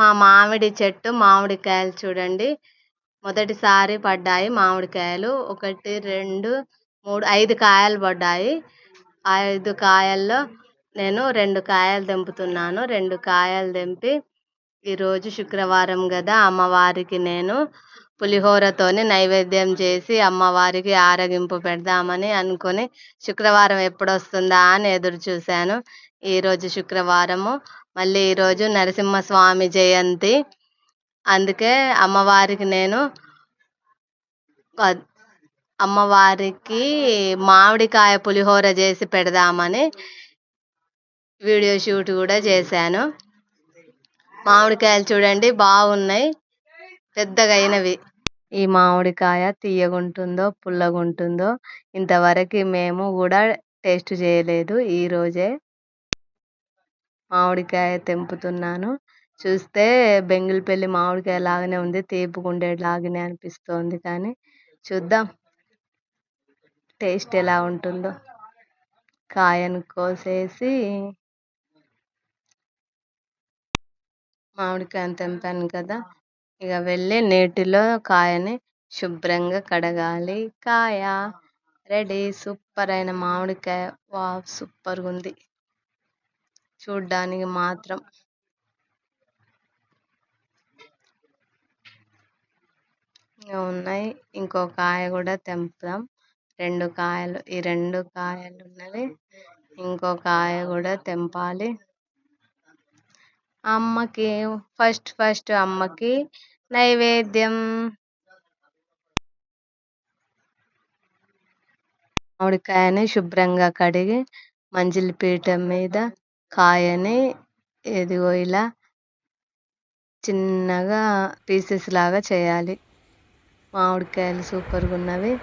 మా మామిడి చెట్టు మామిడికాయలు చూడండి. మొదటిసారి పడ్డాయి మామిడికాయలు. 1, 2, 3, 5 కాయలు పడ్డాయి. 5 కాయల్లో నేను 2 కాయలు తెంపుతున్నాను. 2 కాయలు తెంపి ఈరోజు శుక్రవారం కదా, అమ్మవారికి నేను పులిహోరతోని నైవేద్యం చేసి అమ్మవారికి ఆరగింపు పెడదామని అనుకుని శుక్రవారం ఎప్పుడొస్తుందా అని ఎదురు చూశాను. ఈరోజు శుక్రవారము. మళ్ళీ ఈరోజు నరసింహస్వామి జయంతి. అందుకే అమ్మవారికి నేను అమ్మవారికి మామిడికాయ పులిహోర చేసి పెడదామని వీడియో షూట్ కూడా చేశాను. మామిడికాయలు చూడండి బాగున్నాయి, పెద్దగా అయినవి. ఈ మామిడికాయ తీయగుంటుందో పుల్లగుంటుందో ఇంతవరకు మేము కూడా టేస్ట్ చేయలేదు. ఈరోజే మామిడికాయ తెంపుతున్నాను. చూస్తే బెంగుళపల్లి మామిడికాయ లాగానే ఉంది, తీపుగుండేలాగానే అనిపిస్తోంది. కానీ చూద్దాం టేస్ట్ ఎలా ఉంటుందో. కాయను కోసేసి మామిడికాయను తెంపాను కదా, ఇక వెళ్ళి నీటిలో కాయని శుభ్రంగా కడగాలి. కాయ రెడీ. సూపర్ అయిన మామిడికాయ. వావ్, సూపర్గా ఉంది చూడ్డానికి మాత్రం. ఉన్నాయి. ఇంకో కాయ కూడా తెంపుదాం. 2 కాయలు, ఈ 2 కాయలు ఉన్నవి. ఇంకో కాయ కూడా తెంపాలి. అమ్మకి ఫస్ట్ అమ్మకి నైవేద్యం. మామిడికాయని శుభ్రంగా కడిగి మంజిలి పీఠం మీద కాయని ఎదిగో ఇలా చిన్నగా పీసెస్ లాగా చేయాలి. మామిడికాయలు సూపర్గా ఉన్నవి.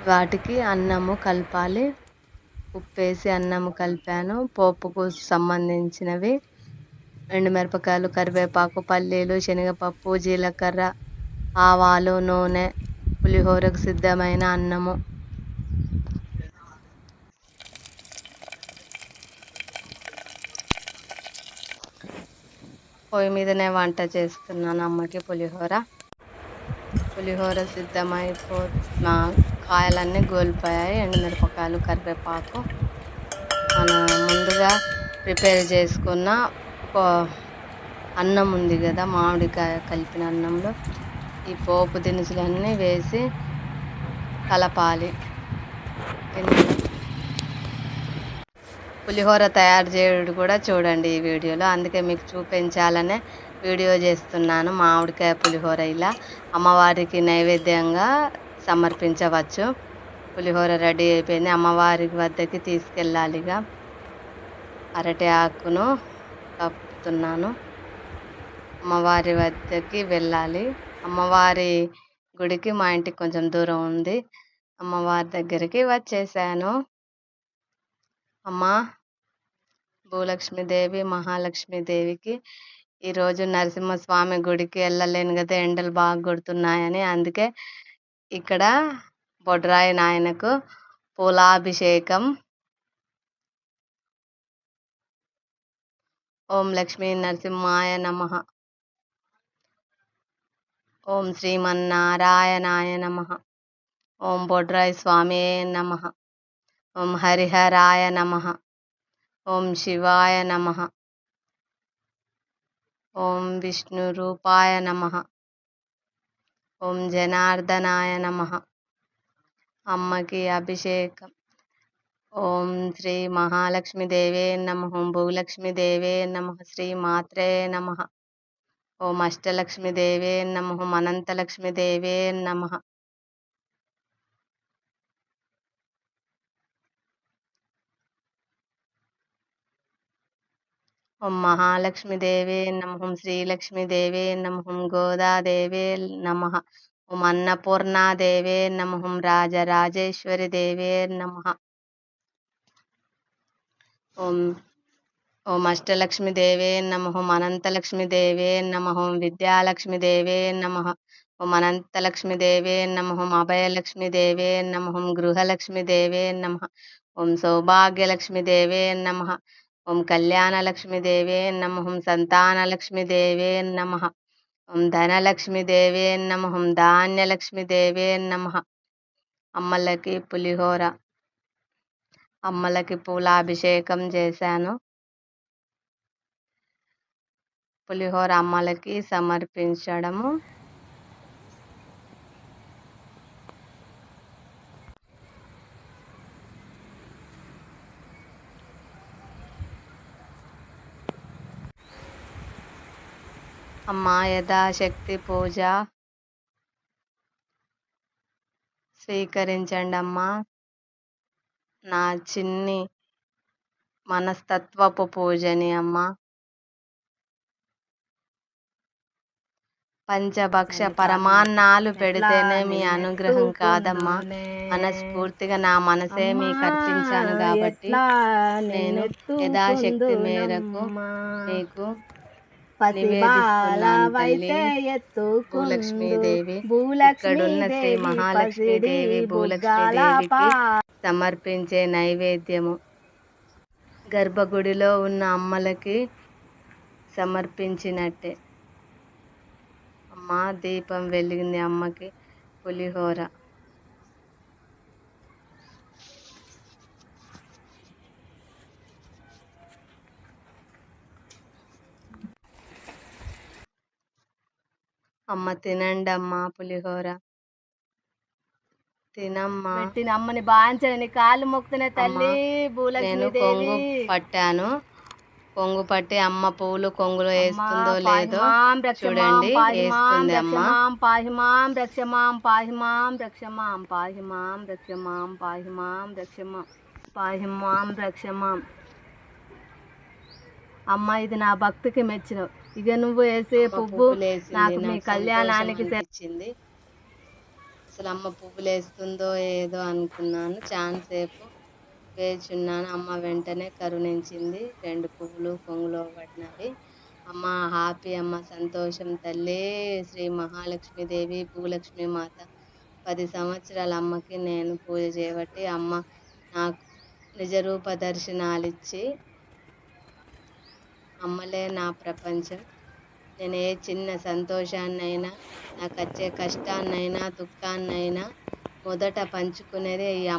వాటికి అన్నము కలపాలి. ఉప్పేసి అన్నము కలిపాను. పోపుకు సంబంధించినవి ఎండుమిరపకాయలు, కరివేపాకు, పల్లీలు, శనగపప్పు, జీలకర్ర, ఆవాలు, నూనె, పులిహోరకు సిద్ధమైన అన్నము. పొయ్యి మీదనే వంట చేస్తున్నాను అమ్మకి పులిహోర. పులిహోర సిద్ధమైపోతున్న కాయలన్నీ గోలిపోయాయి. ఎండుమిరపకాయలు, కరివేపాకు, మనం ముందుగా ప్రిపేర్ చేసుకున్న అన్నం ఉంది కదా, మామిడికాయ కలిపిన అన్నంలో ఈ పోపు దినుసులన్నీ వేసి కలపాలి. పులిహోర తయారు చేయడం కూడా చూడండి ఈ వీడియోలో. అందుకే మీకు చూపించాలనే వీడియో చేస్తున్నాను. మామిడికాయ పులిహోర ఇలా అమ్మవారికి నైవేద్యంగా సమర్పించవచ్చు. పులిహోర రెడీ అయిపోయింది. అమ్మవారి వద్దకి తీసుకెళ్ళాలిగా. అరటి ఆకును కప్పుతున్నాను. అమ్మవారి వద్దకి వెళ్ళాలి. అమ్మవారి గుడికి మా ఇంటికి కొంచెం దూరం ఉంది. అమ్మవారి దగ్గరికి వచ్చేసాను. అమ్మ భూలక్ష్మీదేవి, మహాలక్ష్మీదేవికి ఈరోజు నరసింహస్వామి గుడికి వెళ్ళలేను కదా, ఎండలు బాగా కొడుతున్నాయని. అందుకే ఇక్కడ బొడ్రాయి నాయనకు పూలాభిషేకం. ఓం లక్ష్మీ నరసింహాయ నమః. ఓం శ్రీమన్నారాయణాయ నమః. ఓం బొడ్రాయి స్వామి నమః. ఓం హరిహరాయ నమః. ఓం శివాయ నమః. ఓం విష్ణు రూపాయ నమః. ఓం జనార్దనాయ నమః. అమ్మకి అభిషేకం. ఓం శ్రీ మహాలక్ష్మీదేవే నమః. ఓం భూలక్ష్మీదేవే నమః. శ్రీ మాత్రే నమః. ఓం అష్టలక్ష్మీదేవే నమః. ఓం అనంతలక్ష్మీదేవే నమః. ఓం మహాలక్ష్మీదేవే నమః. ఓం శ్రీలక్ష్మీదేవే నమః. ఓం గోదాదేవే నమః. ఓం అన్నపూర్ణాదేవే నమః. ఓం రాజరాజేశ్వరి దేవే నమః. ఓం ఓం అష్టలక్ష్మీదేవే నమః. ఓం అనంతలక్ష్మీదేవే నమః. ఓం విద్యాలక్ష్మీదేవే నమః. ఓం అనంతలక్ష్మీదేవే నమః. ఓం అభయలక్ష్మీదేవే నమః. ఓం గృహలక్ష్మీదేవే నమః. ఓం సౌభాగ్యలక్ష్మీదేవే నమః. ఓం కళ్యాణలక్ష్మీదేవే నమః, ఓం సంతానలక్ష్మీదేవే నమః, ఓం ధనలక్ష్మీదేవే నమః, ఓం ధాన్యలక్ష్మీదేవే నమః. అమ్మలకి పులిహోర, అమ్మలకి పూలాభిషేకం చేశాను. పులిహోర అమ్మలకి సమర్పించడము. అమ్మ యథాశక్తి పూజ స్వీకరించండి అమ్మా. నా చిన్ని మనస్తత్వపు పూజని అమ్మ. పంచభక్ష పరమాన్నాలు పెడితేనే మీ అనుగ్రహం కాదమ్మా. మనస్ఫూర్తిగా నా మనసే మీకు అర్పించాను కాబట్టి నేను యథాశక్తి మేరకు మీకు నివేదిస్తున్నాను తల్లి. భూలక్ష్మీదేవి, ఇక్కడున్న శ్రీ మహాలక్ష్మీదేవి భూలక్ష్మీదేవికి సమర్పించే నైవేద్యము గర్భగుడిలో ఉన్న అమ్మలకి సమర్పించినట్టే. అమ్మ దీపం వెలిగింది అమ్మకి పులిహోర. అమ్మ తినండి అమ్మ పులిహోర తినమ్మా. పెట్టిన అమ్మని బాంచని కాళ్ళు మొక్కుతున్నా తల్లి నేను కొంగు పట్టాను. కొంగు పట్టి అమ్మ పువ్వులు కొంగులో వేస్తుందో లేదో చూడండి. వేస్తుంది అమ్మ. పాహిమాం రక్షమాం పాహిమాం రక్షమాం పాహిమాం రక్షమాం పాహిమాం రక్షమాం పాహిమాం రక్షమాం. అమ్మ ఇది నా భక్తికి మెచ్చిన. ఇక నువ్వు వేసే పువ్వు నాకు మీ కళ్యాణానికి ఇచ్చింది. అసలు అమ్మ పువ్వులు వేస్తుందో ఏదో అనుకున్నాను. చాలా సేపు వేచున్నాను. అమ్మ వెంటనే కరుణించింది. 2 పువ్వులు కొంగులో పడినాయి. అమ్మ హ్యాపీ అమ్మ, సంతోషం తల్లి. శ్రీ మహాలక్ష్మీదేవి భూలక్ష్మీ మాత 10 సంవత్సరాల అమ్మకి నేను పూజ చేయబట్టి అమ్మ నాకు నిజరూప దర్శనాలిచ్చి అమ్మలే నా ప్రపంచం. నేను ఏ చిన్న సంతోషాన్నైనా, నాకు వచ్చే కష్టాన్నైనా దుఃఖాన్నైనా మొదట పంచుకునేది ఈ అమ్మ.